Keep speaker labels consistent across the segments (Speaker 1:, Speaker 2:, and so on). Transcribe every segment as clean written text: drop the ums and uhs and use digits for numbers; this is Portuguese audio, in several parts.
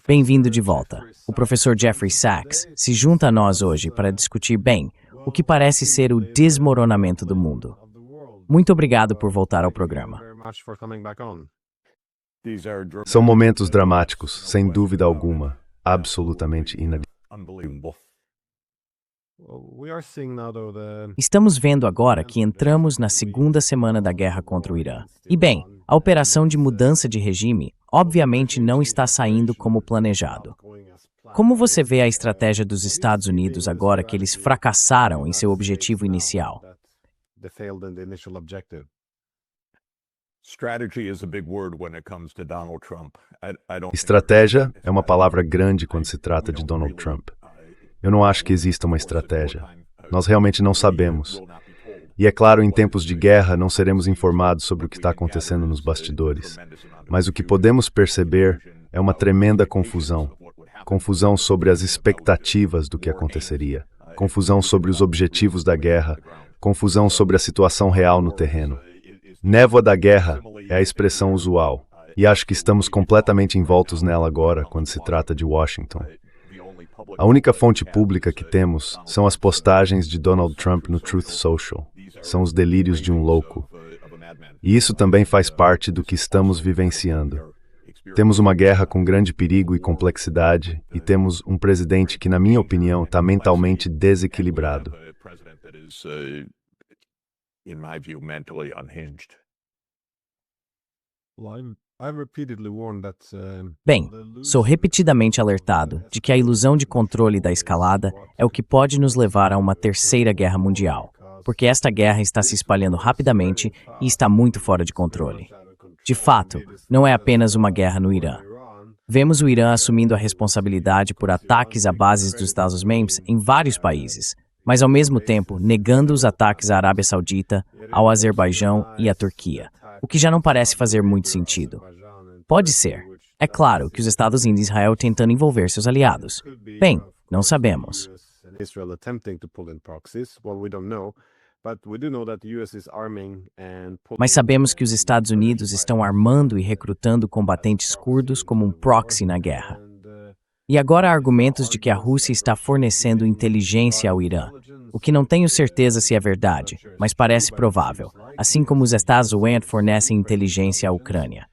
Speaker 1: Bem-vindo de volta. O professor Jeffrey Sachs se junta a nós hoje para discutir bem o que parece ser o desmoronamento do mundo. Muito obrigado por voltar ao programa.
Speaker 2: São momentos dramáticos, sem dúvida alguma, absolutamente inadmissíveis.
Speaker 1: Estamos vendo agora que entramos na segunda semana da guerra contra o Irã. E bem, a operação de mudança de regime obviamente não está saindo como planejado. Como você vê a estratégia dos Estados Unidos agora que eles fracassaram em seu objetivo inicial?
Speaker 2: Estratégia é uma palavra grande quando se trata de Donald Trump. Eu não acho que exista uma estratégia. Nós realmente não sabemos. E é claro, em tempos de guerra, não seremos informados sobre o que está acontecendo nos bastidores. Mas o que podemos perceber é uma tremenda confusão. Confusão sobre as expectativas do que aconteceria. Confusão sobre os objetivos da guerra. Confusão sobre a situação real no terreno. Névoa da guerra é a expressão usual. E acho que estamos completamente envoltos nela agora, quando se trata de Washington. A única fonte pública que temos são as postagens de Donald Trump no Truth Social. São os delírios de um louco. E isso também faz parte do que estamos vivenciando. Temos uma guerra com grande perigo e complexidade, e temos um presidente que, na minha opinião, está mentalmente desequilibrado.
Speaker 1: Bem, sou repetidamente alertado de que a ilusão de controle da escalada é o que pode nos levar a uma terceira guerra mundial, porque esta guerra está se espalhando rapidamente e está muito fora de controle. De fato, não é apenas uma guerra no Irã. Vemos o Irã assumindo a responsabilidade por ataques a bases dos Estados Unidos em vários países, mas ao mesmo tempo negando os ataques à Arábia Saudita, ao Azerbaijão e à Turquia, o que já não parece fazer muito sentido. Pode ser. É claro que os Estados Unidos e Israel tentando envolver seus aliados. Bem, não sabemos. Mas sabemos que os Estados Unidos estão armando e recrutando combatentes curdos como um proxy na guerra. E agora há argumentos de que a Rússia está fornecendo inteligência ao Irã, o que não tenho certeza se é verdade, mas parece provável, assim como os Estados Unidos fornecem inteligência à Ucrânia.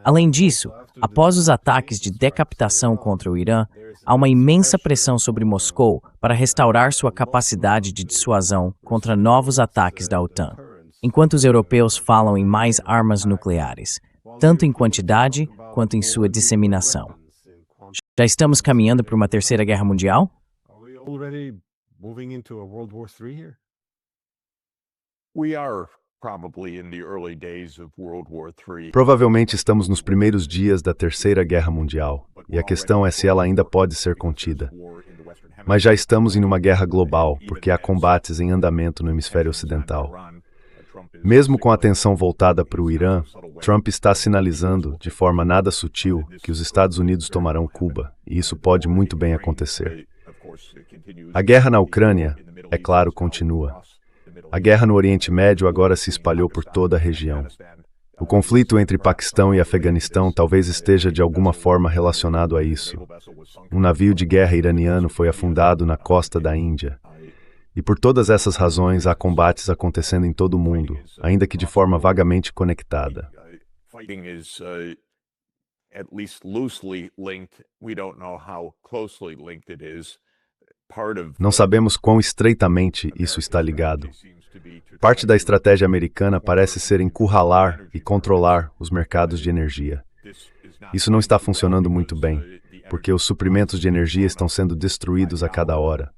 Speaker 1: Além disso, após os ataques de decapitação contra o Irã, há uma imensa pressão sobre Moscou para restaurar sua capacidade de dissuasão contra novos ataques da OTAN, enquanto os europeus falam em mais armas nucleares, tanto em quantidade quanto em sua disseminação. Já estamos caminhando para uma terceira guerra mundial?
Speaker 2: Provavelmente estamos nos primeiros dias da Terceira Guerra Mundial, e a questão é se ela ainda pode ser contida. Mas já estamos em uma guerra global, porque há combates em andamento no hemisfério ocidental. Mesmo com a atenção voltada para o Irã, Trump está sinalizando, de forma nada sutil, que os Estados Unidos tomarão Cuba, e isso pode muito bem acontecer. A guerra na Ucrânia, é claro, continua. A guerra no Oriente Médio agora se espalhou por toda a região. O conflito entre Paquistão e Afeganistão talvez esteja de alguma forma relacionado a isso. Um navio de guerra iraniano foi afundado na costa da Índia. E por todas essas razões há combates acontecendo em todo o mundo, ainda que de forma vagamente conectada. Não sabemos quão estreitamente isso está ligado. Parte da estratégia americana parece ser encurralar e controlar os mercados de energia. Isso não está funcionando muito bem, porque os suprimentos de energia estão sendo destruídos a cada hora.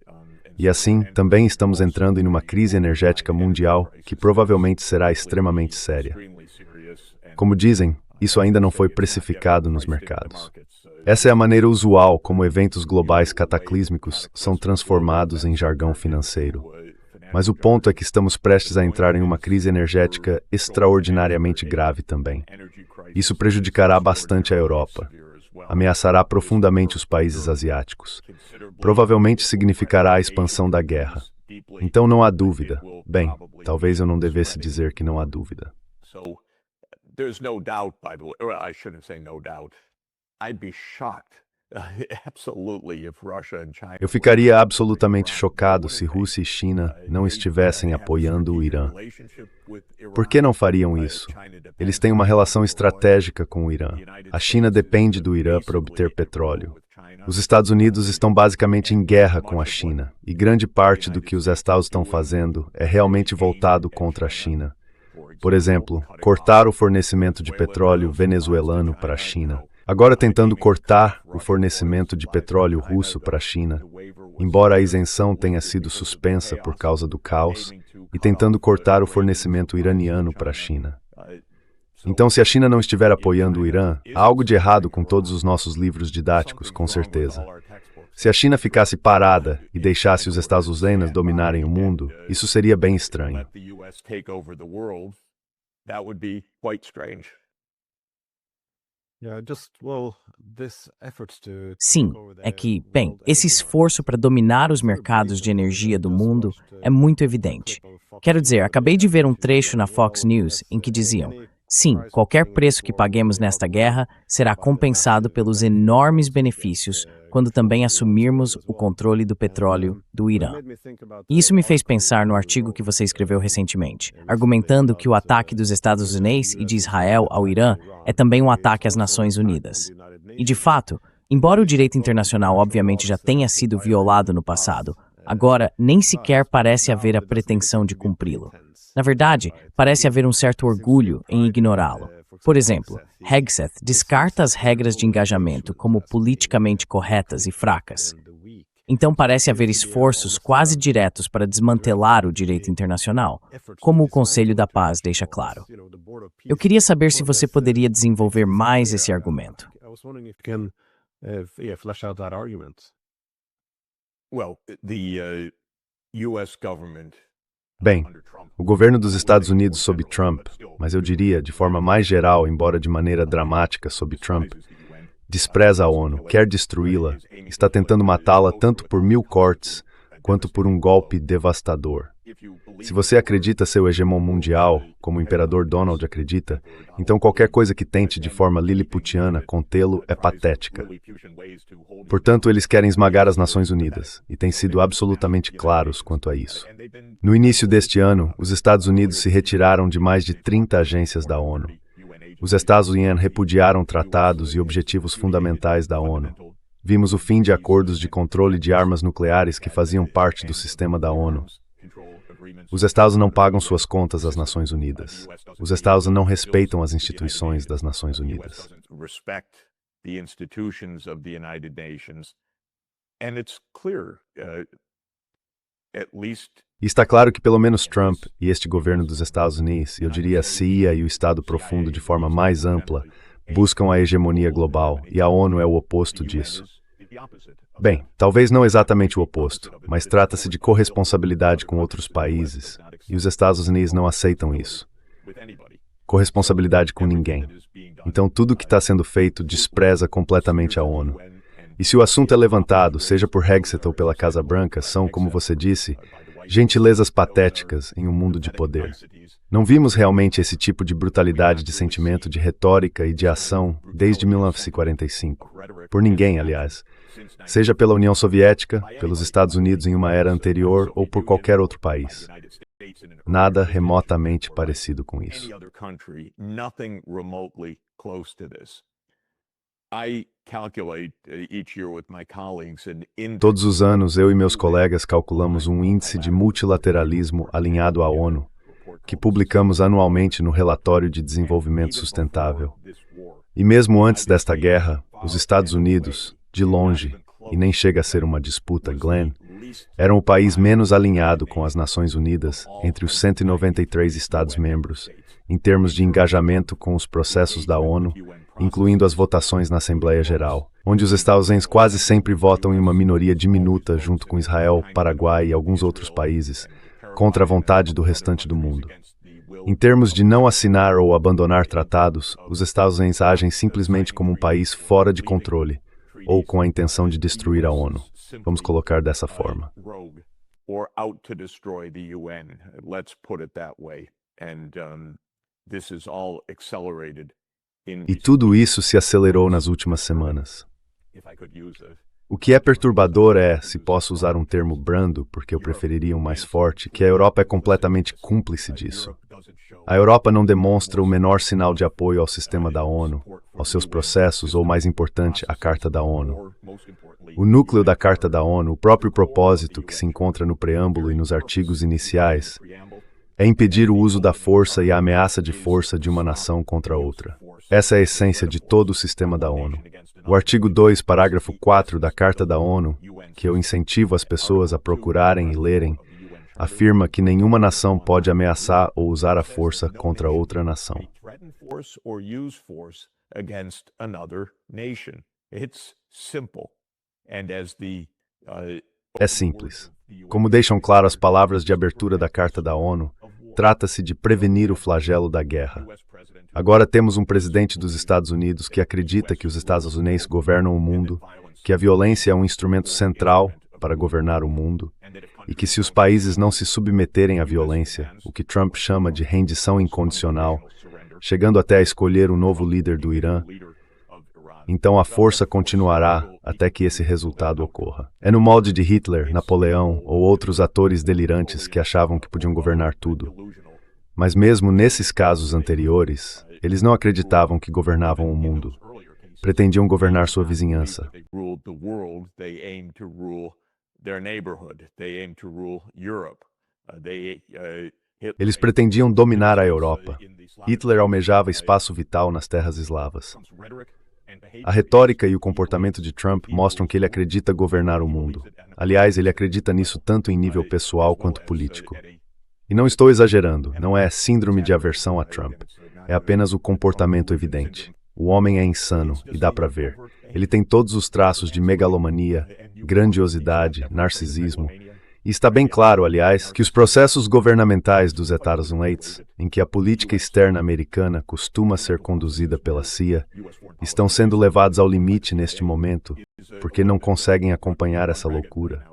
Speaker 2: E assim, também estamos entrando em uma crise energética mundial que provavelmente será extremamente séria. Como dizem, isso ainda não foi precificado nos mercados. Essa é a maneira usual como eventos globais cataclísmicos são transformados em jargão financeiro. Mas o ponto é que estamos prestes a entrar em uma crise energética extraordinariamente grave também. Isso prejudicará bastante a Europa. Ameaçará profundamente os países asiáticos. Provavelmente significará a expansão da guerra. Então não há dúvida. Bem, talvez eu não devesse dizer que não há dúvida. Eu ficaria absolutamente chocado se Rússia e China não estivessem apoiando o Irã. Por que não fariam isso? Eles têm uma relação estratégica com o Irã. A China depende do Irã para obter petróleo. Os Estados Unidos estão basicamente em guerra com a China, e grande parte do que os Estados estão fazendo é realmente voltado contra a China. Por exemplo, cortar o fornecimento de petróleo venezuelano para a China. Agora tentando cortar o fornecimento de petróleo russo para a China, embora a isenção tenha sido suspensa por causa do caos, e tentando cortar o fornecimento iraniano para a China. Então, se a China não estiver apoiando o Irã, há algo de errado com todos os nossos livros didáticos, com certeza. Se a China ficasse parada e deixasse os Estados Unidos dominarem o mundo, isso seria bem estranho.
Speaker 1: Sim, é que, bem, esse esforço para dominar os mercados de energia do mundo é muito evidente. Quero dizer, acabei de ver um trecho na Fox News em que diziam: sim, qualquer preço que paguemos nesta guerra será compensado pelos enormes benefícios quando também assumirmos o controle do petróleo do Irã. E isso me fez pensar no artigo que você escreveu recentemente, argumentando que o ataque dos Estados Unidos e de Israel ao Irã é também um ataque às Nações Unidas. E de fato, embora o direito internacional obviamente já tenha sido violado no passado, agora nem sequer parece haver a pretensão de cumpri-lo. Na verdade, parece haver um certo orgulho em ignorá-lo. Por exemplo, Hegseth descarta as regras de engajamento como politicamente corretas e fracas. Então parece haver esforços quase diretos para desmantelar o direito internacional, como o Conselho da Paz deixa claro. Eu queria saber se você poderia desenvolver mais esse argumento.
Speaker 2: Bem, o governo dos Estados Unidos sob Trump, mas eu diria, de forma mais geral, embora de maneira dramática sob Trump, despreza a ONU, quer destruí-la, está tentando matá-la tanto por 1000 cortes quanto por um golpe devastador. Se você acredita ser o hegemon mundial, como o imperador Donald acredita, então qualquer coisa que tente de forma liliputiana contê-lo é patética. Portanto, eles querem esmagar as Nações Unidas, e têm sido absolutamente claros quanto a isso. No início deste ano, os Estados Unidos se retiraram de mais de 30 agências da ONU. Os Estados Unidos repudiaram tratados e objetivos fundamentais da ONU. Vimos o fim de acordos de controle de armas nucleares que faziam parte do sistema da ONU. Os Estados não pagam suas contas às Nações Unidas. Os Estados não respeitam as instituições das Nações Unidas. E está claro que pelo menos Trump e este governo dos Estados Unidos, eu diria a CIA e o Estado profundo de forma mais ampla, buscam a hegemonia global, e a ONU é o oposto disso. Bem, talvez não exatamente o oposto, mas trata-se de corresponsabilidade com outros países, e os Estados Unidos não aceitam isso. Corresponsabilidade com ninguém. Então tudo o que está sendo feito despreza completamente a ONU. E se o assunto é levantado, seja por Hegseth ou pela Casa Branca, são, como você disse, gentilezas patéticas em um mundo de poder. Não vimos realmente esse tipo de brutalidade de sentimento, de retórica e de ação desde 1945. Por ninguém, aliás. Seja pela União Soviética, pelos Estados Unidos em uma era anterior ou por qualquer outro país. Nada remotamente parecido com isso. Todos os anos, eu e meus colegas calculamos um índice de multilateralismo alinhado à ONU, que publicamos anualmente no Relatório de Desenvolvimento Sustentável. E mesmo antes desta guerra, os Estados Unidos, de longe, e nem chega a ser uma disputa, Glenn, eram o país menos alinhado com as Nações Unidas entre os 193 Estados-membros, em termos de engajamento com os processos da ONU, incluindo as votações na Assembleia Geral, onde os Estados Unidos quase sempre votam em uma minoria diminuta junto com Israel, Paraguai e alguns outros países, contra a vontade do restante do mundo. Em termos de não assinar ou abandonar tratados, os Estados Unidos agem simplesmente como um país fora de controle, ou com a intenção de destruir a ONU. Vamos colocar dessa forma. E tudo isso se acelerou nas últimas semanas. O que é perturbador é, se posso usar um termo brando, porque eu preferiria um mais forte, que a Europa é completamente cúmplice disso. A Europa não demonstra o menor sinal de apoio ao sistema da ONU, aos seus processos ou, mais importante, à Carta da ONU. O núcleo da Carta da ONU, o próprio propósito que se encontra no preâmbulo e nos artigos iniciais, é impedir o uso da força e a ameaça de força de uma nação contra outra. Essa é a essência de todo o sistema da ONU. O artigo 2, parágrafo 4 da Carta da ONU, que eu incentivo as pessoas a procurarem e lerem, afirma que nenhuma nação pode ameaçar ou usar a força contra outra nação. É simples. Como deixam claro as palavras de abertura da Carta da ONU, trata-se de prevenir o flagelo da guerra. Agora temos um presidente dos Estados Unidos que acredita que os Estados Unidos governam o mundo, que a violência é um instrumento central para governar o mundo, e que se os países não se submeterem à violência, o que Trump chama de rendição incondicional, chegando até a escolher um novo líder do Irã, então a força continuará até que esse resultado ocorra. É no molde de Hitler, Napoleão ou outros atores delirantes que achavam que podiam governar tudo. Mas mesmo nesses casos anteriores, eles não acreditavam que governavam o mundo. Pretendiam governar sua vizinhança. Eles pretendiam dominar a Europa. Hitler almejava espaço vital nas terras eslavas. A retórica e o comportamento de Trump mostram que ele acredita governar o mundo. Aliás, ele acredita nisso tanto em nível pessoal quanto político. E não estou exagerando, não é síndrome de aversão a Trump. É apenas o comportamento evidente. O homem é insano, e dá para ver. Ele tem todos os traços de megalomania, grandiosidade, narcisismo. E está bem claro, aliás, que os processos governamentais dos Estados Unidos, em que a política externa americana costuma ser conduzida pela CIA, estão sendo levados ao limite neste momento, porque não conseguem acompanhar essa loucura.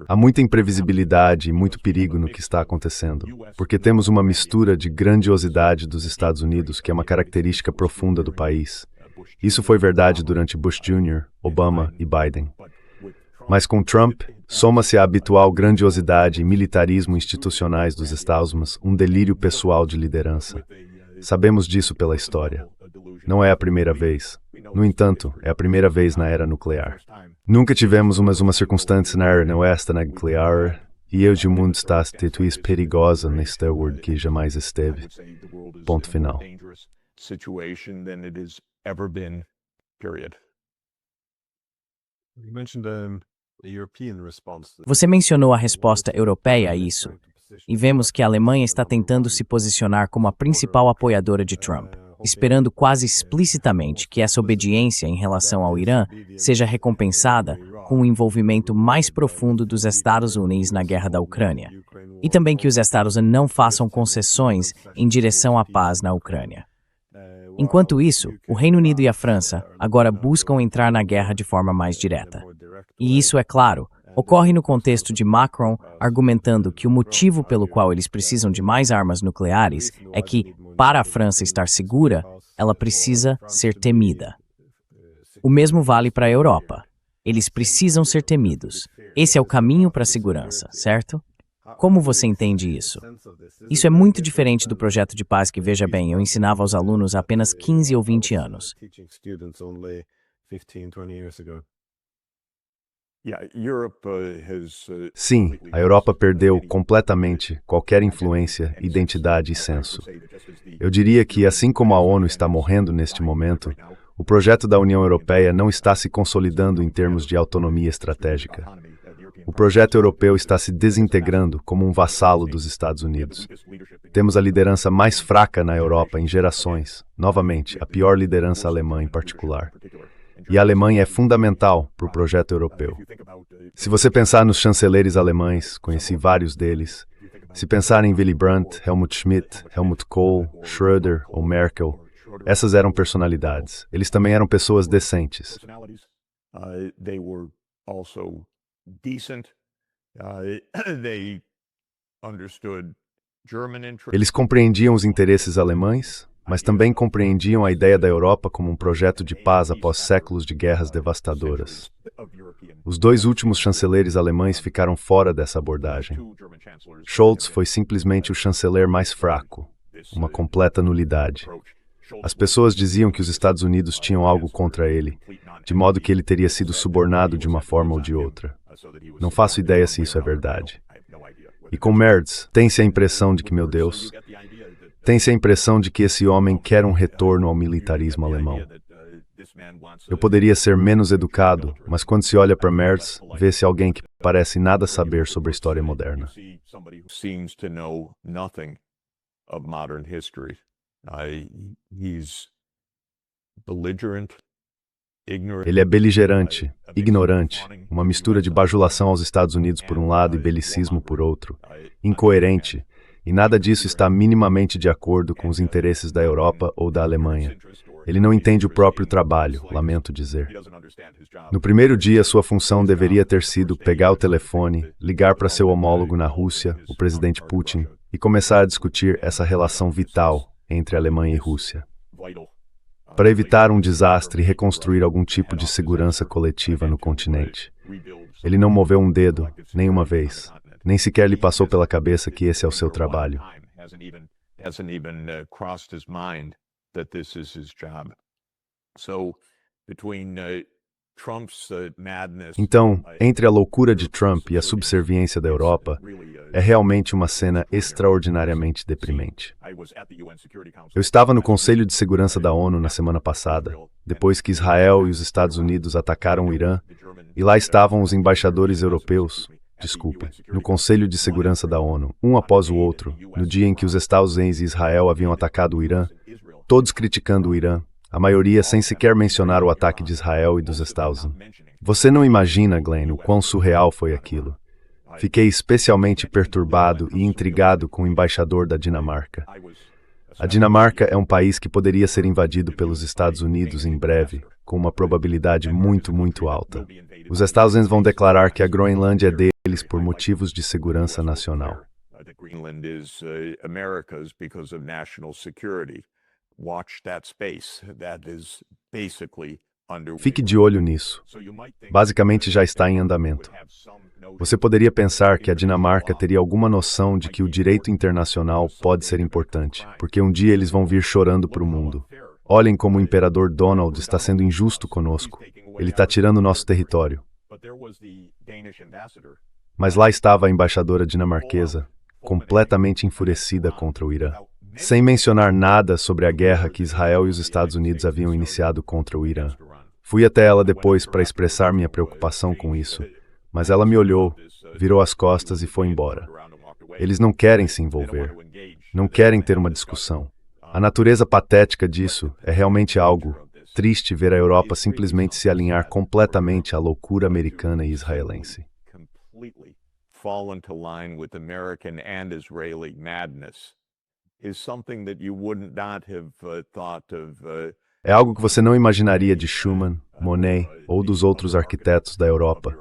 Speaker 2: Há muita imprevisibilidade e muito perigo no que está acontecendo, porque temos uma mistura de grandiosidade dos Estados Unidos, que é uma característica profunda do país. Isso foi verdade durante Bush Jr., Obama e Biden. Mas com Trump, soma-se a habitual grandiosidade e militarismo institucionais dos Estados Unidos, um delírio pessoal de liderança. Sabemos disso pela história. Não é a primeira vez. No entanto, é a primeira vez na era nuclear. Nunca tivemos uma circunstância na era nuclear e hoje o mundo está mais perigosa neste world que jamais esteve. Ponto final.
Speaker 1: Você mencionou a resposta europeia a isso, e vemos que a Alemanha está tentando se posicionar como a principal apoiadora de Trump, esperando quase explicitamente que essa obediência em relação ao Irã seja recompensada com o envolvimento mais profundo dos Estados Unidos na guerra da Ucrânia, e também que os Estados Unidos não façam concessões em direção à paz na Ucrânia. Enquanto isso, o Reino Unido e a França agora buscam entrar na guerra de forma mais direta. E isso, é claro, ocorre no contexto de Macron argumentando que o motivo pelo qual eles precisam de mais armas nucleares é que, para a França estar segura, ela precisa ser temida. O mesmo vale para a Europa. Eles precisam ser temidos. Esse é o caminho para a segurança, certo? Como você entende isso? Isso é muito diferente do projeto de paz que, veja bem, eu ensinava aos alunos há apenas 15 ou 20 anos.
Speaker 2: Sim, a Europa perdeu completamente qualquer influência, identidade e senso. Eu diria que, assim como a ONU está morrendo neste momento, o projeto da União Europeia não está se consolidando em termos de autonomia estratégica. O projeto europeu está se desintegrando como um vassalo dos Estados Unidos. Temos a liderança mais fraca na Europa em gerações, novamente, a pior liderança alemã em particular. E a Alemanha é fundamental para o projeto europeu. Se você pensar nos chanceleres alemães, conheci vários deles. Se pensar em Willy Brandt, Helmut Schmidt, Helmut Kohl, Schröder ou Merkel, essas eram personalidades. Eles também eram pessoas decentes. Eles compreendiam os interesses alemães, mas também compreendiam a ideia da Europa como um projeto de paz após séculos de guerras devastadoras. Os dois últimos chanceleres alemães ficaram fora dessa abordagem. Scholz foi simplesmente o chanceler mais fraco, uma completa nulidade. As pessoas diziam que os Estados Unidos tinham algo contra ele, de modo que ele teria sido subornado de uma forma ou de outra. Não faço ideia se isso é verdade. E com Merz, tem-se a impressão de que, meu Deus, tem-se a impressão de que esse homem quer um retorno ao militarismo alemão. Eu poderia ser menos educado, mas quando se olha para Merz, vê-se alguém que parece nada saber sobre a história moderna. Ele é beligerante, ignorante, uma mistura de bajulação aos Estados Unidos por um lado e belicismo por outro, incoerente, e nada disso está minimamente de acordo com os interesses da Europa ou da Alemanha. Ele não entende o próprio trabalho, lamento dizer. No primeiro dia, sua função deveria ter sido pegar o telefone, ligar para seu homólogo na Rússia, o presidente Putin, e começar a discutir essa relação vital entre Alemanha e Rússia, para evitar um desastre e reconstruir algum tipo de segurança coletiva no continente. Ele não moveu um dedo, nem uma vez. Nem sequer lhe passou pela cabeça que esse é o seu trabalho. Então, entre a loucura de Trump e a subserviência da Europa, é realmente uma cena extraordinariamente deprimente. Eu estava no Conselho de Segurança da ONU na semana passada, depois que Israel e os Estados Unidos atacaram o Irã, e lá estavam os embaixadores europeus, no Conselho de Segurança da ONU, um após o outro, no dia em que os Estados Unidos e Israel haviam atacado o Irã, todos criticando o Irã, a maioria sem sequer mencionar o ataque de Israel e dos Estados Unidos. Você não imagina, Glenn, o quão surreal foi aquilo. Fiquei especialmente perturbado e intrigado com o embaixador da Dinamarca. A Dinamarca é um país que poderia ser invadido pelos Estados Unidos em breve, com uma probabilidade muito, muito alta. Os Estados Unidos vão declarar que a Groenlândia é deles por motivos de segurança nacional. Fique de olho nisso. Basicamente já está em andamento. Você poderia pensar que a Dinamarca teria alguma noção de que o direito internacional pode ser importante, porque um dia eles vão vir chorando para o mundo. Olhem como o imperador Donald está sendo injusto conosco. Ele está tirando nosso território. Mas lá estava a embaixadora dinamarquesa, completamente enfurecida contra o Irã, sem mencionar nada sobre a guerra que Israel e os Estados Unidos haviam iniciado contra o Irã. Fui até ela depois para expressar minha preocupação com isso, mas ela me olhou, virou as costas e foi embora. Eles não querem se envolver, não querem ter uma discussão. A natureza patética disso é realmente algo triste ver a Europa simplesmente se alinhar completamente à loucura americana e israelense. É algo que você não imaginaria de Schuman, Monet ou dos outros arquitetos da Europa.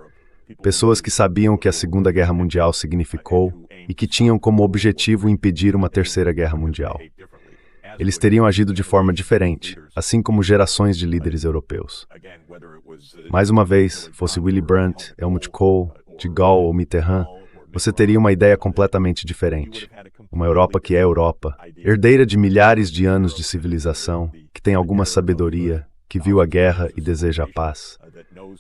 Speaker 2: Pessoas que sabiam que a Segunda Guerra Mundial significou e que tinham como objetivo impedir uma Terceira Guerra Mundial. Eles teriam agido de forma diferente, assim como gerações de líderes europeus. Mais uma vez, fosse Willy Brandt, Helmut Kohl, de Gaulle ou Mitterrand, você teria uma ideia completamente diferente. Uma Europa que é Europa, herdeira de milhares de anos de civilização, que tem alguma sabedoria, que viu a guerra e deseja a paz.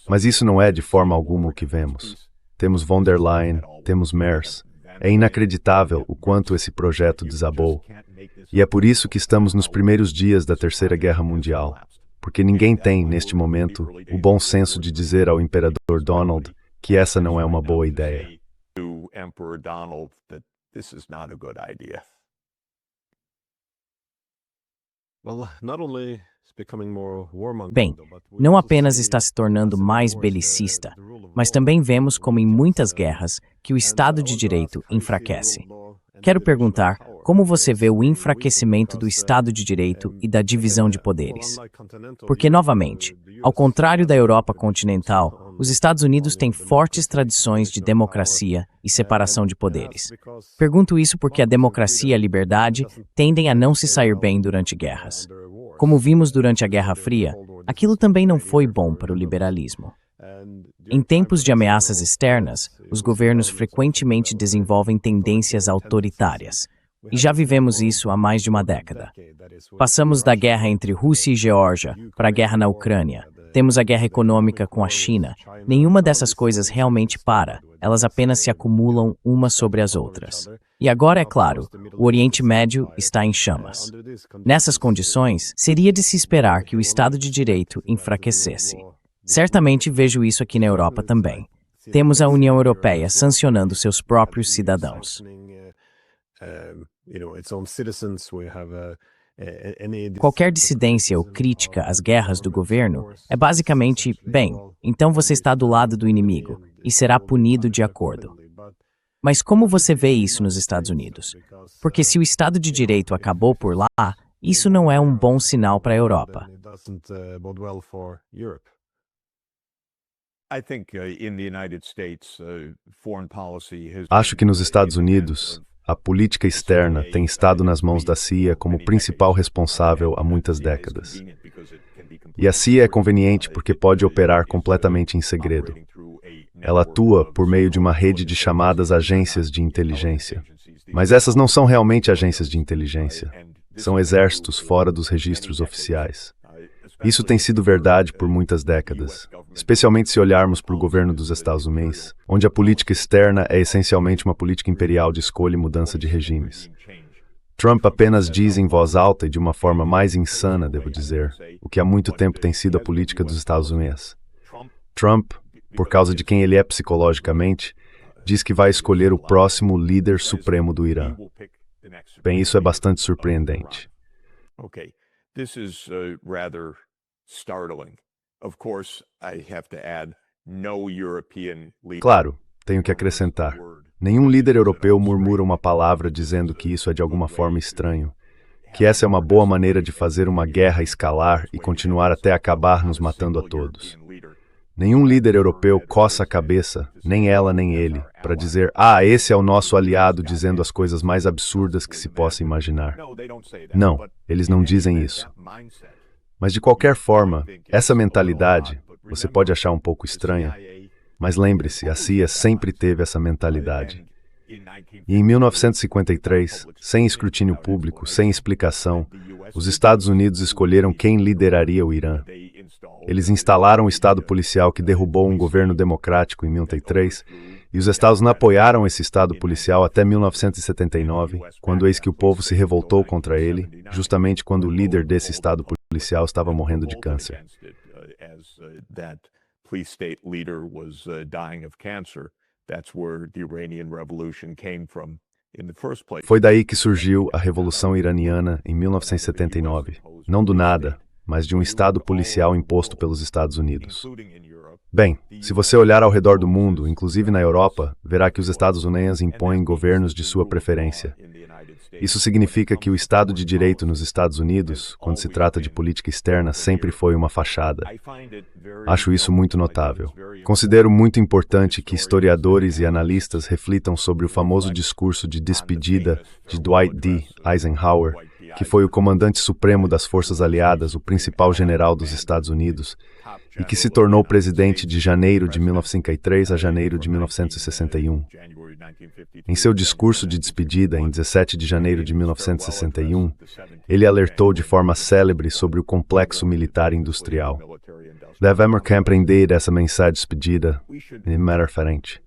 Speaker 2: Mas isso não é de forma alguma o que vemos. Temos von der Leyen, temos Merz. É inacreditável o quanto esse projeto desabou. E é por isso que estamos nos primeiros dias da Terceira Guerra Mundial, porque ninguém tem, neste momento, o bom senso de dizer ao imperador Donald que essa não é uma boa ideia.
Speaker 1: Bem, não apenas está se tornando mais belicista, mas também vemos como em muitas guerras que o Estado de Direito enfraquece. Quero perguntar como você vê o enfraquecimento do Estado de Direito e da divisão de poderes. Porque, novamente, ao contrário da Europa continental, Os Estados Unidos têm fortes tradições de democracia e separação de poderes. Pergunto isso porque a democracia e a liberdade tendem a não se sair bem durante guerras. Como vimos durante a Guerra Fria, aquilo também não foi bom para o liberalismo. Em tempos de ameaças externas, os governos frequentemente desenvolvem tendências autoritárias. E já vivemos isso há mais de uma década. Passamos da guerra entre Rússia e Geórgia para a guerra na Ucrânia. Temos a guerra econômica com a China. Nenhuma dessas coisas realmente para. Elas apenas se acumulam umas sobre as outras. E agora, é claro, o Oriente Médio está em chamas. Nessas condições, seria de se esperar que o Estado de Direito enfraquecesse. Certamente vejo isso aqui na Europa também. Temos a União Europeia sancionando seus próprios cidadãos. Qualquer dissidência ou crítica às guerras do governo é basicamente, bem, então você está do lado do inimigo e será punido de acordo. Mas como você vê isso nos Estados Unidos? Porque se o Estado de Direito acabou por lá, isso não é um bom sinal para a Europa.
Speaker 2: Acho que nos Estados Unidos, a política externa tem estado nas mãos da CIA como principal responsável há muitas décadas. E a CIA é conveniente porque pode operar completamente em segredo. Ela atua por meio de uma rede de chamadas agências de inteligência. Mas essas não são realmente agências de inteligência. São exércitos fora dos registros oficiais. Isso tem sido verdade por muitas décadas, especialmente se olharmos para o governo dos Estados Unidos, onde a política externa é essencialmente uma política imperial de escolha e mudança de regimes. Trump apenas diz em voz alta e de uma forma mais insana, devo dizer, o que há muito tempo tem sido a política dos Estados Unidos. Trump, por causa de quem ele é psicologicamente, diz que vai escolher o próximo líder supremo do Irã. Bem, isso é bastante surpreendente.
Speaker 3: This is rather startling. Of course, I have to add, no European leader.
Speaker 2: Claro, tenho que acrescentar. Nenhum líder europeu murmura uma palavra dizendo que isso é de alguma forma estranho, que essa é uma boa maneira de fazer uma guerra escalar e continuar até acabar nos matando a todos. Nenhum líder europeu coça a cabeça, nem ela nem ele, para dizer, esse é o nosso aliado dizendo as coisas mais absurdas que se possa imaginar. Não, eles não dizem isso. Mas de qualquer forma, essa mentalidade, você pode achar um pouco estranha, mas lembre-se, a CIA sempre teve essa mentalidade. E em 1953, sem escrutínio público, sem explicação, os Estados Unidos escolheram quem lideraria o Irã. Eles instalaram o Estado policial que derrubou um governo democrático em 1983, e os Estados Unidos apoiaram esse Estado policial até 1979, quando eis que o povo se revoltou contra ele, justamente quando o líder desse Estado policial estava morrendo de câncer. Foi daí que surgiu a Revolução Iraniana em 1979, não do nada, mas de um Estado policial imposto pelos Estados Unidos. Bem, se você olhar ao redor do mundo, inclusive na Europa, verá que os Estados Unidos impõem governos de sua preferência. Isso significa que o Estado de Direito nos Estados Unidos, quando se trata de política externa, sempre foi uma fachada. Acho isso muito notável. Considero muito importante que historiadores e analistas reflitam sobre o famoso discurso de despedida de Dwight D. Eisenhower, que foi o comandante supremo das Forças Aliadas, o principal general dos Estados Unidos, e que se tornou presidente de janeiro de 1953 a janeiro de 1961. Em seu discurso de despedida, em 17 de janeiro de 1961, ele alertou de forma célebre sobre o complexo militar industrial. Devemos compreender essa mensagem de despedida de maneira diferente.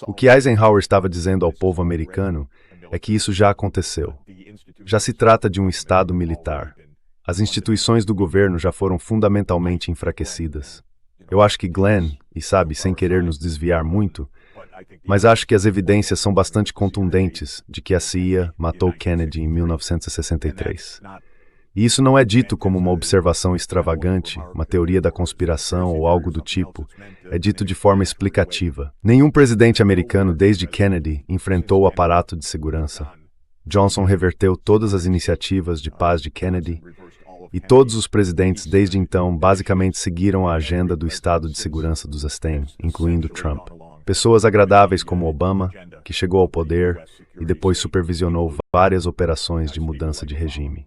Speaker 2: O que Eisenhower estava dizendo ao povo americano é que isso já aconteceu. Já se trata de um Estado militar. As instituições do governo já foram fundamentalmente enfraquecidas. Eu acho que Glenn, e sabe, sem querer nos desviar muito, mas acho que as evidências são bastante contundentes de que a CIA matou Kennedy em 1963. E isso não é dito como uma observação extravagante, uma teoria da conspiração ou algo do tipo. É dito de forma explicativa. Nenhum presidente americano desde Kennedy enfrentou o aparato de segurança. Johnson reverteu todas as iniciativas de paz de Kennedy, e todos os presidentes desde então basicamente seguiram a agenda do estado de segurança dos Estados Unidos, incluindo Trump. Pessoas agradáveis como Obama, que chegou ao poder e depois supervisionou várias operações de mudança de regime.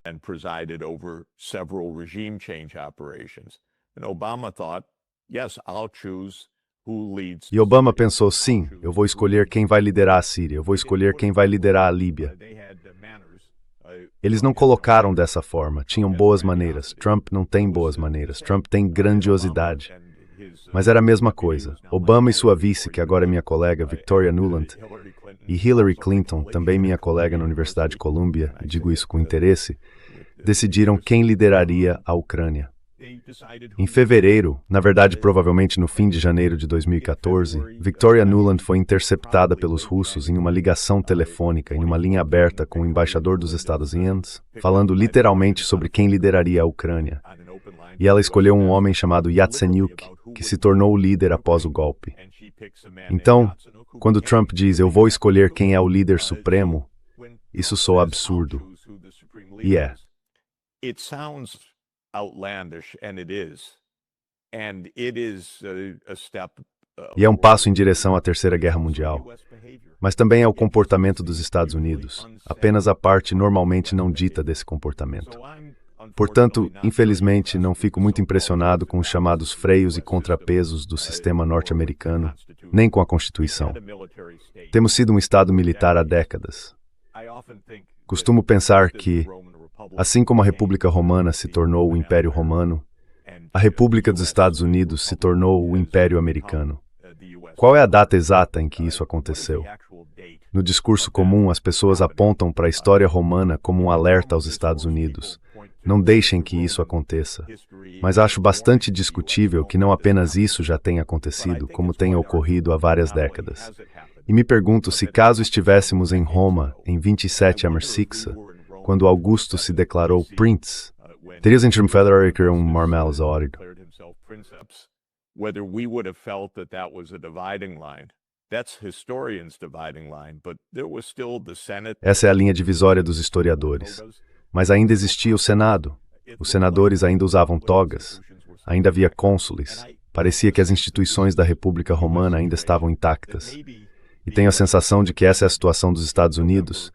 Speaker 3: And presided over several regime change operations. And Obama thought, yes, I'll choose who leads.
Speaker 2: E Obama pensou, sim, eu vou escolher quem vai liderar a Síria, eu vou escolher quem vai liderar a Líbia. Eles não colocaram dessa forma, tinham boas maneiras. Trump não tem boas maneiras, Trump tem grandiosidade. Mas era a mesma coisa. Obama e sua vice, que agora é minha colega, Victoria Nuland, e Hillary Clinton, também minha colega na Universidade de Columbia, e digo isso com interesse, decidiram quem lideraria a Ucrânia. Em fevereiro, na verdade provavelmente no fim de janeiro de 2014, Victoria Nuland foi interceptada pelos russos em uma ligação telefônica em uma linha aberta com o embaixador dos Estados Unidos, falando literalmente sobre quem lideraria a Ucrânia. E ela escolheu um homem chamado Yatsenyuk, que se tornou o líder após o golpe. Então, quando Trump diz, eu vou escolher quem é o líder supremo, isso soa absurdo. E é.
Speaker 3: It sounds outlandish, and it is. And it is a step.
Speaker 2: E é um passo em direção à Terceira Guerra Mundial. Mas também é o comportamento dos Estados Unidos, apenas a parte normalmente não dita desse comportamento. Portanto, infelizmente, não fico muito impressionado com os chamados freios e contrapesos do sistema norte-americano, nem com a Constituição. Temos sido um Estado militar há décadas. Costumo pensar que, assim como a República Romana se tornou o Império Romano, a República dos Estados Unidos se tornou o Império Americano. Qual é a data exata em que isso aconteceu? No discurso comum, as pessoas apontam para a história romana como um alerta aos Estados Unidos. Não deixem que isso aconteça. Mas acho bastante discutível que não apenas isso já tenha acontecido, como tenha ocorrido há várias décadas. E me pergunto se caso estivéssemos em Roma, em 27 Amersixa, quando Augusto se declarou Prince, terias entre Federico um Marmelis órido.
Speaker 3: Whether we would have felt that that was a dividing line. That's historians' dividing line, but there was still the Senate.
Speaker 2: Essa é a linha divisória dos historiadores. Mas ainda existia o Senado. Os senadores ainda usavam togas. Ainda havia cônsules. Parecia que as instituições da República Romana ainda estavam intactas. E tenho a sensação de que essa é a situação dos Estados Unidos,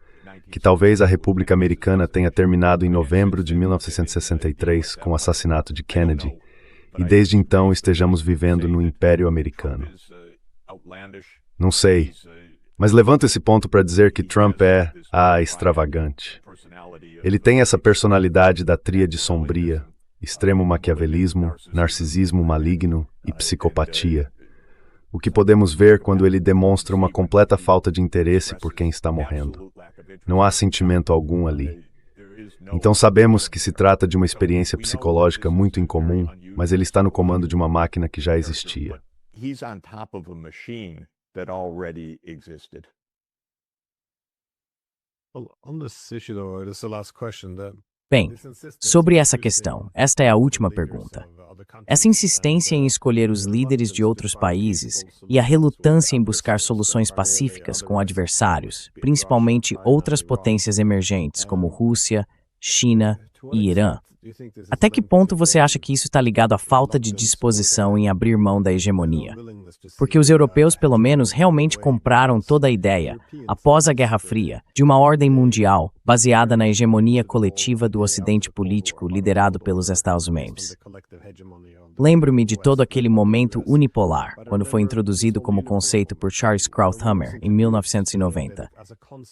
Speaker 2: que talvez a República Americana tenha terminado em novembro de 1963 com o assassinato de Kennedy, e desde então estejamos vivendo no Império Americano. Não sei, mas levanto esse ponto para dizer que Trump é, extravagante. Ele tem essa personalidade da tríade sombria, extremo maquiavelismo, narcisismo maligno e psicopatia. O que podemos ver quando ele demonstra uma completa falta de interesse por quem está morrendo. Não há sentimento algum ali. Então sabemos que se trata de uma experiência psicológica muito incomum, mas ele está no comando de uma máquina que já existia.
Speaker 3: He's on top of a machine that already existed.
Speaker 1: Bem, sobre essa questão, esta é a última pergunta. Essa insistência em escolher os líderes de outros países e a relutância em buscar soluções pacíficas com adversários, principalmente outras potências emergentes como Rússia, China e Irã. Até que ponto você acha que isso está ligado à falta de disposição em abrir mão da hegemonia? Porque os europeus, pelo menos, realmente compraram toda a ideia, após a Guerra Fria, de uma ordem mundial baseada na hegemonia coletiva do Ocidente político liderado pelos Estados Unidos. Lembro-me de todo aquele momento unipolar, quando foi introduzido como conceito por Charles Krauthammer, em 1990.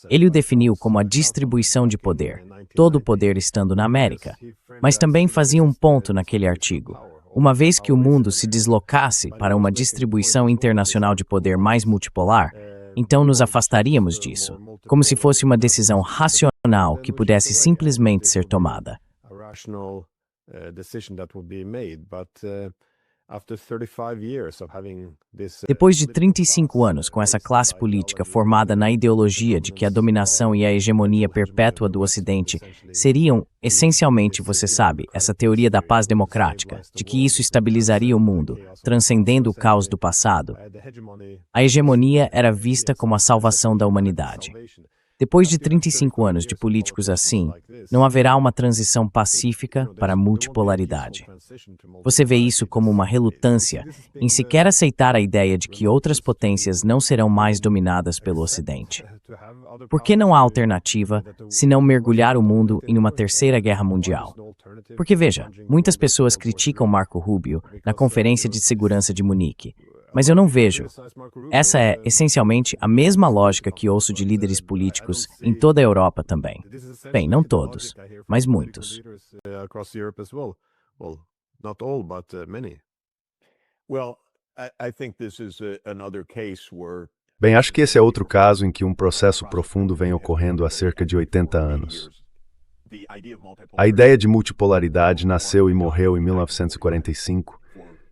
Speaker 1: Ele o definiu como a distribuição de poder, todo o poder estando na América. Mas também fazia um ponto naquele artigo. Uma vez que o mundo se deslocasse para uma distribuição internacional de poder mais multipolar, então nos afastaríamos disso, como se fosse uma decisão racional que pudesse simplesmente ser tomada. Depois de 35 anos com essa classe política formada na ideologia de que a dominação e a hegemonia perpétua do Ocidente seriam, essencialmente, você sabe, essa teoria da paz democrática, de que isso estabilizaria o mundo, transcendendo o caos do passado, a hegemonia era vista como a salvação da humanidade. Depois de 35 anos de políticos assim, não haverá uma transição pacífica para a multipolaridade. Você vê isso como uma relutância em sequer aceitar a ideia de que outras potências não serão mais dominadas pelo Ocidente. Por que não há alternativa se não mergulhar o mundo em uma terceira guerra mundial? Porque veja, muitas pessoas criticam Marco Rubio na Conferência de Segurança de Munique, mas eu não vejo. Essa é, essencialmente, a mesma lógica que ouço de líderes políticos em toda a Europa também. Bem, não todos, mas muitos.
Speaker 3: Well, I think this is another case where
Speaker 2: Bem, acho que esse é outro caso em que um processo profundo vem ocorrendo há cerca de 80 anos. A ideia de multipolaridade nasceu e morreu em 1945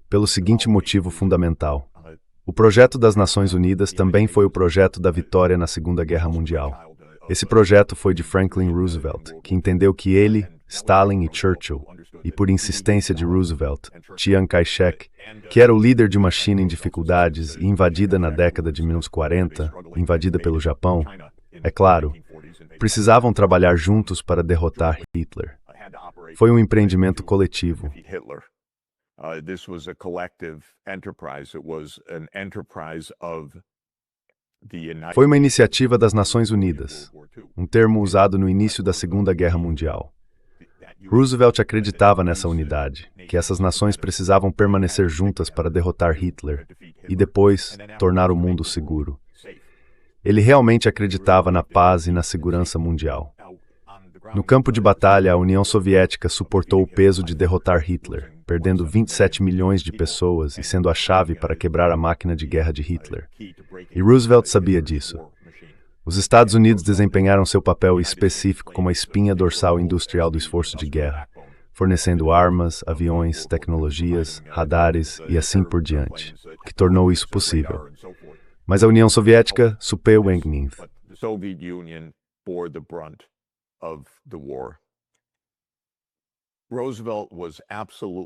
Speaker 2: pelo seguinte motivo fundamental. O projeto das Nações Unidas também foi o projeto da vitória na Segunda Guerra Mundial. Esse projeto foi de Franklin Roosevelt, que entendeu que ele, Stalin e Churchill, e por insistência de Roosevelt, Chiang Kai-shek, que era o líder de uma China em dificuldades e invadida na década de 1940, invadida pelo Japão, é claro, precisavam trabalhar juntos para derrotar Hitler. Foi um empreendimento coletivo.
Speaker 3: This was a collective enterprise. It was an enterprise of the United
Speaker 2: Foi uma iniciativa das Nações Unidas, um termo usado no início da Segunda Guerra Mundial. Roosevelt acreditava nessa unidade, que essas nações precisavam permanecer juntas para derrotar Hitler e depois tornar o mundo seguro. Ele realmente acreditava na paz e na segurança mundial. No campo de batalha, a União Soviética suportou o peso de derrotar Hitler, perdendo 27 milhões de pessoas e sendo a chave para quebrar a máquina de guerra de Hitler. E Roosevelt sabia disso. Os Estados Unidos desempenharam seu papel específico como a espinha dorsal industrial do esforço de guerra, fornecendo armas, aviões, tecnologias, radares e assim por diante, que tornou isso possível. Mas a União Soviética supriu o Engnin.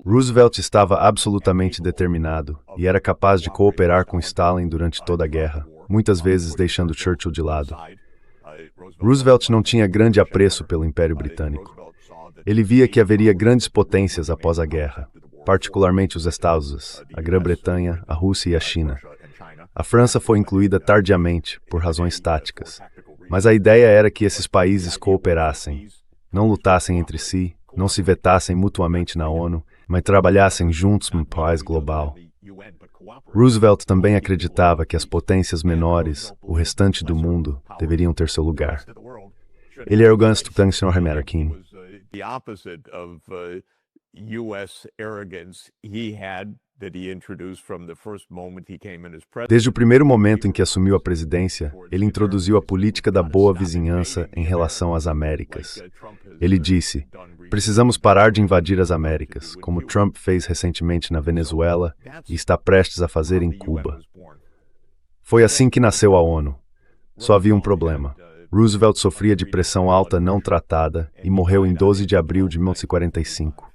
Speaker 2: Roosevelt estava absolutamente determinado e era capaz de cooperar com Stalin durante toda a guerra, muitas vezes deixando Churchill de lado. Roosevelt não tinha grande apreço pelo Império Britânico. Ele via que haveria grandes potências após a guerra, particularmente os Estados, a Grã-Bretanha, a Rússia e a China. A França foi incluída tardiamente, por razões táticas, mas a ideia era que esses países cooperassem, não lutassem entre si, não se vetassem mutuamente na ONU, mas trabalhassem juntos em paz global. Roosevelt também acreditava que as potências menores, o restante do mundo, deveriam ter seu lugar. Ele era o gangster americano.
Speaker 3: The opposite of U.S. arrogance he had that he introduced from the first moment he came in as president.
Speaker 2: Desde o primeiro momento em que assumiu a presidência, ele introduziu a política da boa vizinhança em relação às Américas. Ele disse: precisamos parar de invadir as Américas, como Trump fez recentemente na Venezuela e está prestes a fazer em Cuba. Foi assim que nasceu a ONU. Só havia um problema. Roosevelt sofria de pressão alta não tratada e morreu em 12 de abril de 1945.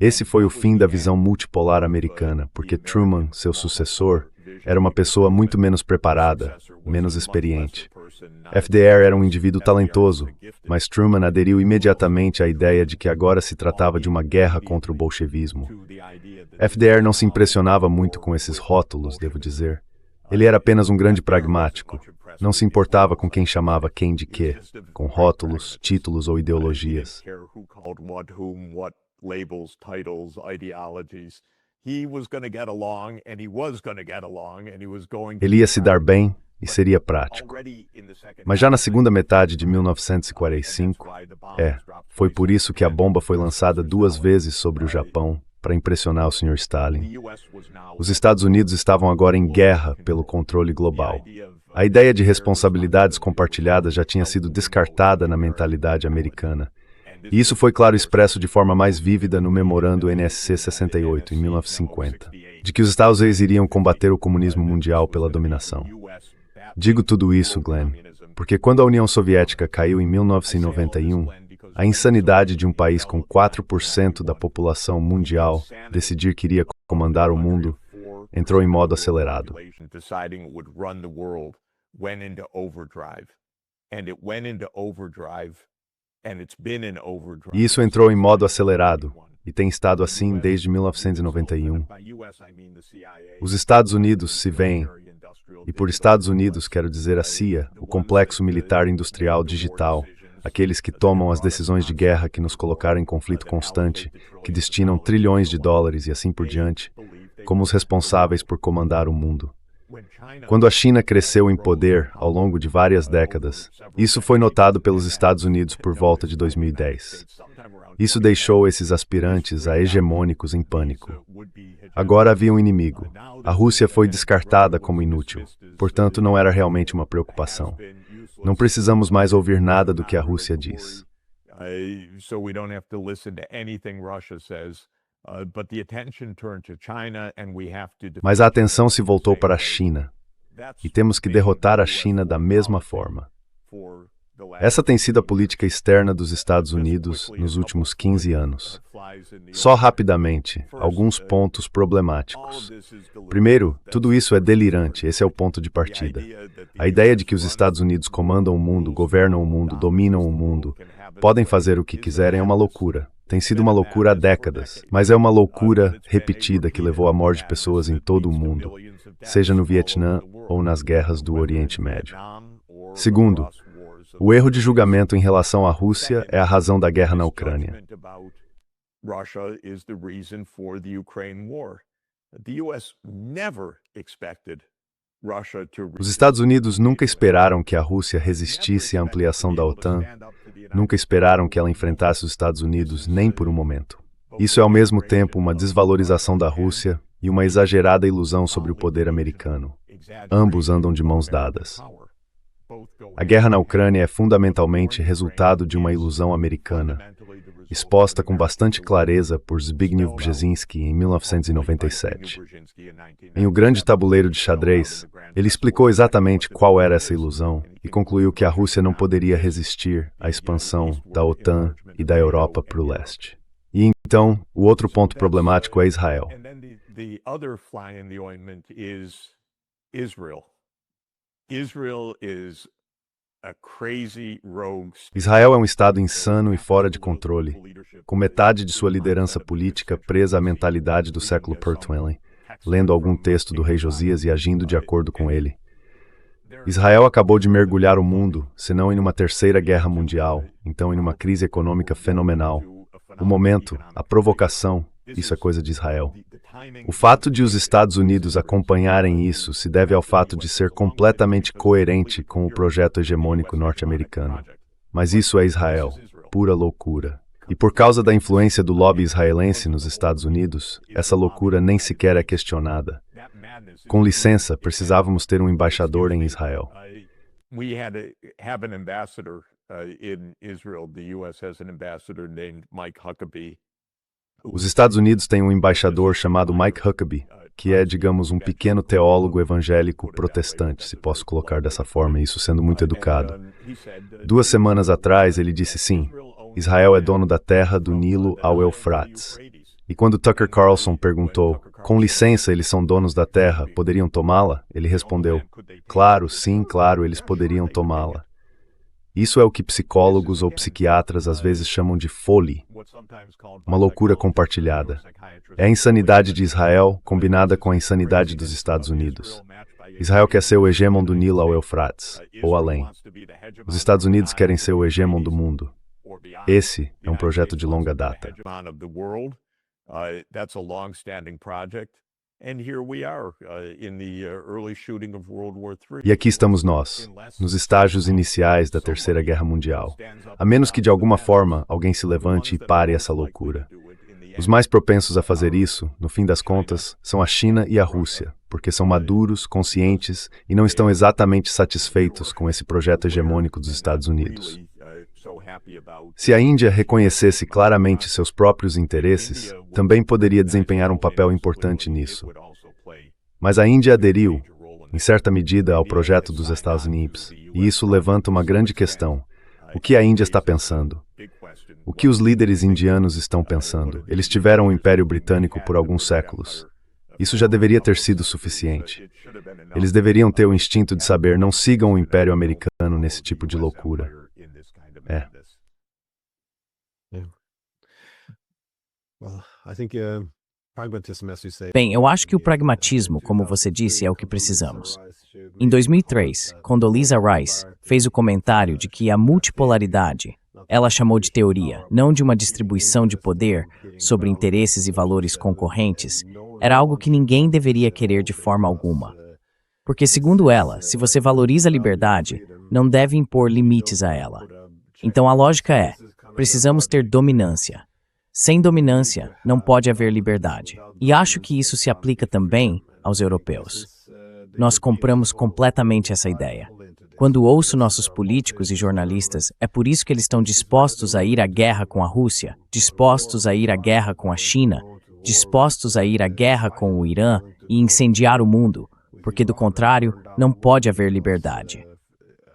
Speaker 2: Esse foi o fim da visão multipolar americana, porque Truman, seu sucessor, era uma pessoa muito menos preparada, menos experiente. FDR era um indivíduo talentoso, mas Truman aderiu imediatamente à ideia de que agora se tratava de uma guerra contra o bolchevismo. FDR não se impressionava muito com esses rótulos, devo dizer. Ele era apenas um grande pragmático. Não se importava com quem chamava quem de quê, com rótulos, títulos ou ideologias. Ele ia se dar bem e seria prático. Mas já na segunda metade de 1945, foi por isso que a bomba foi lançada 2 vezes sobre o Japão, para impressionar o Sr. Stalin. Os Estados Unidos estavam agora em guerra pelo controle global. A ideia de responsabilidades compartilhadas já tinha sido descartada na mentalidade americana. E isso foi claro expresso de forma mais vívida no memorando NSC 68, em 1950, de que os Estados Unidos iriam combater o comunismo mundial pela dominação. Digo tudo isso, Glenn, porque quando a União Soviética caiu em 1991, a insanidade de um país com 4% da população mundial decidir que iria comandar o mundo entrou em modo acelerado. E isso entrou em modo acelerado, e tem estado assim desde 1991. Os Estados Unidos se veem, e por Estados Unidos quero dizer a CIA, o complexo militar industrial digital, aqueles que tomam as decisões de guerra que nos colocaram em conflito constante, que destinam trilhões de dólares e assim por diante, como os responsáveis por comandar o mundo. Quando a China cresceu em poder ao longo de várias décadas, isso foi notado pelos Estados Unidos por volta de 2010. Isso deixou esses aspirantes a hegemônicos em pânico. Agora havia um inimigo. A Rússia foi descartada como inútil, portanto não era realmente uma preocupação. Não precisamos mais ouvir nada do que a Rússia diz. Mas a atenção se voltou para a China, e temos que derrotar a China da mesma forma. Essa tem sido a política externa dos Estados Unidos nos últimos 15 anos. Só rapidamente, alguns pontos problemáticos. Primeiro, tudo isso é delirante, esse é o ponto de partida. A ideia de que os Estados Unidos comandam o mundo, governam o mundo, dominam o mundo, podem fazer o que quiserem é uma loucura. Tem sido uma loucura há décadas, mas é uma loucura repetida que levou à morte de pessoas em todo o mundo, seja no Vietnã ou nas guerras do Oriente Médio. Segundo, o erro de julgamento em relação à Rússia é a razão da guerra na Ucrânia. Os Estados Unidos nunca esperaram que a Rússia resistisse à ampliação da OTAN, nunca esperaram que ela enfrentasse os Estados Unidos nem por um momento. Isso é ao mesmo tempo uma desvalorização da Rússia e uma exagerada ilusão sobre o poder americano. Ambos andam de mãos dadas. A guerra na Ucrânia é fundamentalmente resultado de uma ilusão americana, exposta com bastante clareza por Zbigniew Brzezinski em 1997. Em O Grande Tabuleiro de Xadrez, ele explicou exatamente qual era essa ilusão e concluiu que a Rússia não poderia resistir à expansão da OTAN e da Europa para o leste. E então, o outro ponto problemático é Israel. Israel é um estado insano e fora de controle, com metade de sua liderança política presa à mentalidade do século Purtwelling, lendo algum texto do rei Josias e agindo de acordo com ele. Israel acabou de mergulhar o mundo, se não em uma terceira guerra mundial, então em uma crise econômica fenomenal. O momento, a provocação, isso é coisa de Israel. O fato de os Estados Unidos acompanharem isso se deve ao fato de ser completamente coerente com o projeto hegemônico norte-americano. Mas isso é Israel, pura loucura. E por causa da influência do lobby israelense nos Estados Unidos, essa loucura nem sequer é questionada. Com licença, precisávamos ter um embaixador em Israel. Os Estados Unidos têm um embaixador chamado Mike Huckabee, que é, digamos, um pequeno teólogo evangélico protestante, se posso colocar dessa forma, isso sendo muito educado. 2 semanas atrás, ele disse sim, Israel é dono da terra do Nilo ao Eufrates. E quando Tucker Carlson perguntou, com licença, eles são donos da terra, poderiam tomá-la? Ele respondeu, claro, sim, claro, eles poderiam tomá-la. Isso é o que psicólogos ou psiquiatras às vezes chamam de folly, uma loucura compartilhada. É a insanidade de Israel combinada com a insanidade dos Estados Unidos. Israel quer ser o hegemon do Nilo ao Eufrates, ou além. Os Estados Unidos querem ser o hegemon do mundo. Esse é um projeto de longa data. E aqui estamos nós, nos estágios iniciais da Terceira Guerra Mundial, a menos que de alguma forma alguém se levante e pare essa loucura. Os mais propensos a fazer isso, no fim das contas, são a China e a Rússia, porque são maduros, conscientes e não estão exatamente satisfeitos com esse projeto hegemônico dos Estados Unidos. Se a Índia reconhecesse claramente seus próprios interesses, também poderia desempenhar um papel importante nisso. Mas a Índia aderiu, em certa medida, ao projeto dos Estados Unidos, e isso levanta uma grande questão. O que a Índia está pensando? O que os líderes indianos estão pensando? Eles tiveram o Império Britânico por alguns séculos. Isso já deveria ter sido suficiente. Eles deveriam ter o instinto de saber, não sigam o Império Americano nesse tipo de loucura. É.
Speaker 1: Bem, eu acho que o pragmatismo, como você disse, é o que precisamos. Em 2003, Condoleezza Rice fez o comentário de que a multipolaridade, ela chamou de teoria, não de uma distribuição de poder sobre interesses e valores concorrentes, era algo que ninguém deveria querer de forma alguma. Porque, segundo ela, se você valoriza a liberdade, não deve impor limites a ela. Então a lógica é, precisamos ter dominância. Sem dominância, não pode haver liberdade. E acho que isso se aplica também aos europeus. Nós compramos completamente essa ideia. Quando ouço nossos políticos e jornalistas, é por isso que eles estão dispostos a ir à guerra com a Rússia, dispostos a ir à guerra com a China, dispostos a ir à guerra com o Irã e incendiar o mundo, porque do contrário, não pode haver liberdade.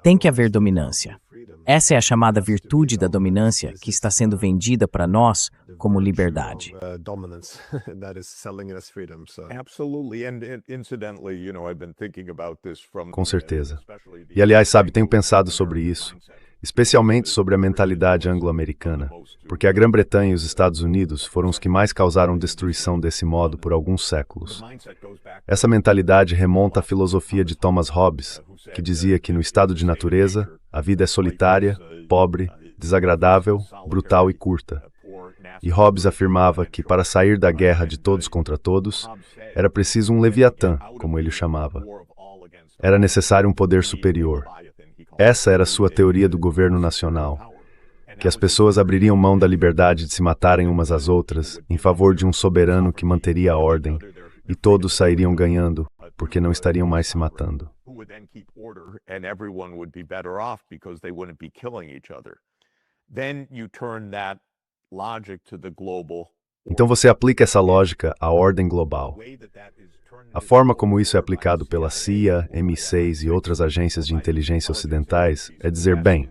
Speaker 1: Tem que haver dominância. Essa é a chamada virtude da dominância que está sendo vendida para nós como liberdade.
Speaker 2: Com certeza. E aliás, sabe, tenho pensado sobre isso, especialmente sobre a mentalidade anglo-americana, porque a Grã-Bretanha e os Estados Unidos foram os que mais causaram destruição desse modo por alguns séculos. Essa mentalidade remonta à filosofia de Thomas Hobbes, que dizia que no estado de natureza, a vida é solitária, pobre, desagradável, brutal e curta. E Hobbes afirmava que, para sair da guerra de todos contra todos, era preciso um Leviatã, como ele o chamava. Era necessário um poder superior. Essa era sua teoria do governo nacional, que as pessoas abririam mão da liberdade de se matarem umas às outras em favor de um soberano que manteria a ordem, e todos sairiam ganhando, porque não estariam mais se matando. Então você aplica essa lógica à ordem global. A forma como isso é aplicado pela CIA, MI6 e outras agências de inteligência ocidentais é dizer, bem,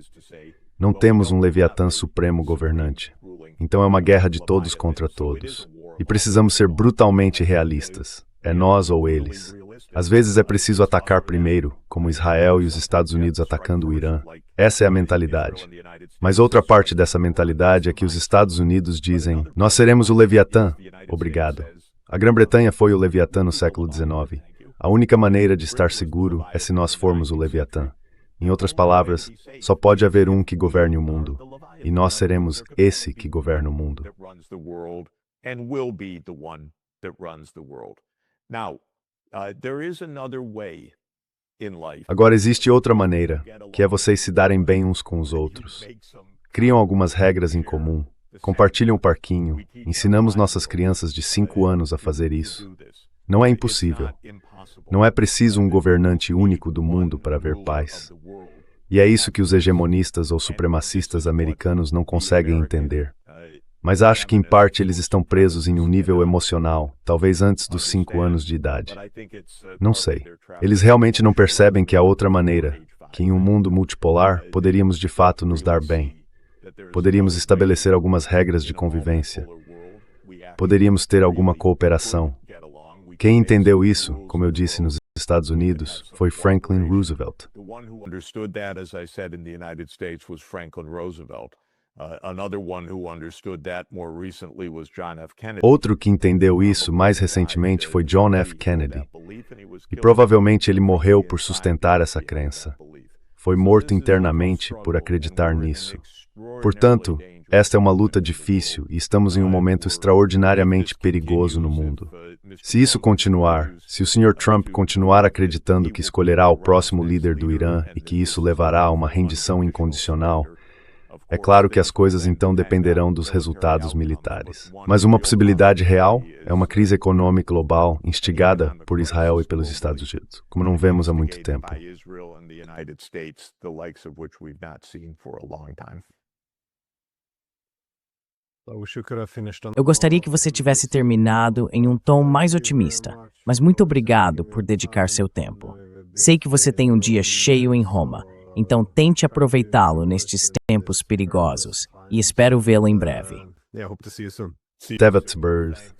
Speaker 2: não temos um Leviatã supremo governante. Então é uma guerra de todos contra todos. E precisamos ser brutalmente realistas. É nós ou eles. Às vezes é preciso atacar primeiro, como Israel e os Estados Unidos atacando o Irã. Essa é a mentalidade. Mas outra parte dessa mentalidade é que os Estados Unidos dizem, nós seremos o Leviatã. Obrigado. A Grã-Bretanha foi o Leviatã no século XIX. A única maneira de estar seguro é se nós formos o Leviatã. Em outras palavras, só pode haver um que governe o mundo. E nós seremos esse que governa o mundo. Agora existe outra maneira, que é vocês se darem bem uns com os outros. Criam algumas regras em comum, compartilham um parquinho, ensinamos nossas crianças de 5 anos a fazer isso. Não é impossível. Não é preciso um governante único do mundo para haver paz. E é isso que os hegemonistas ou supremacistas americanos não conseguem entender. Mas acho que, em parte, eles estão presos em um nível emocional, talvez antes dos 5 anos de idade. Não sei. Eles realmente não percebem que há outra maneira, que em um mundo multipolar poderíamos de fato nos dar bem. Poderíamos estabelecer algumas regras de convivência. Poderíamos ter alguma cooperação. Quem entendeu isso, como eu disse nos Estados Unidos, foi Franklin Roosevelt. Outro que entendeu isso mais recentemente foi John F. Kennedy. E provavelmente ele morreu por sustentar essa crença. Foi morto internamente por acreditar nisso. Portanto, esta é uma luta difícil e estamos em um momento extraordinariamente perigoso no mundo. Se isso continuar, se o Sr. Trump continuar acreditando que escolherá o próximo líder do Irã e que isso levará a uma rendição incondicional, é claro que as coisas então dependerão dos resultados militares. Mas uma possibilidade real é uma crise econômica global instigada por Israel e pelos Estados Unidos, como não vemos há muito tempo.
Speaker 1: Eu gostaria que você tivesse terminado em um tom mais otimista, mas muito obrigado por dedicar seu tempo. Sei que você tem um dia cheio em Roma, então tente aproveitá-lo nestes tempos perigosos e espero vê-lo em breve.
Speaker 2: Tevat's birth.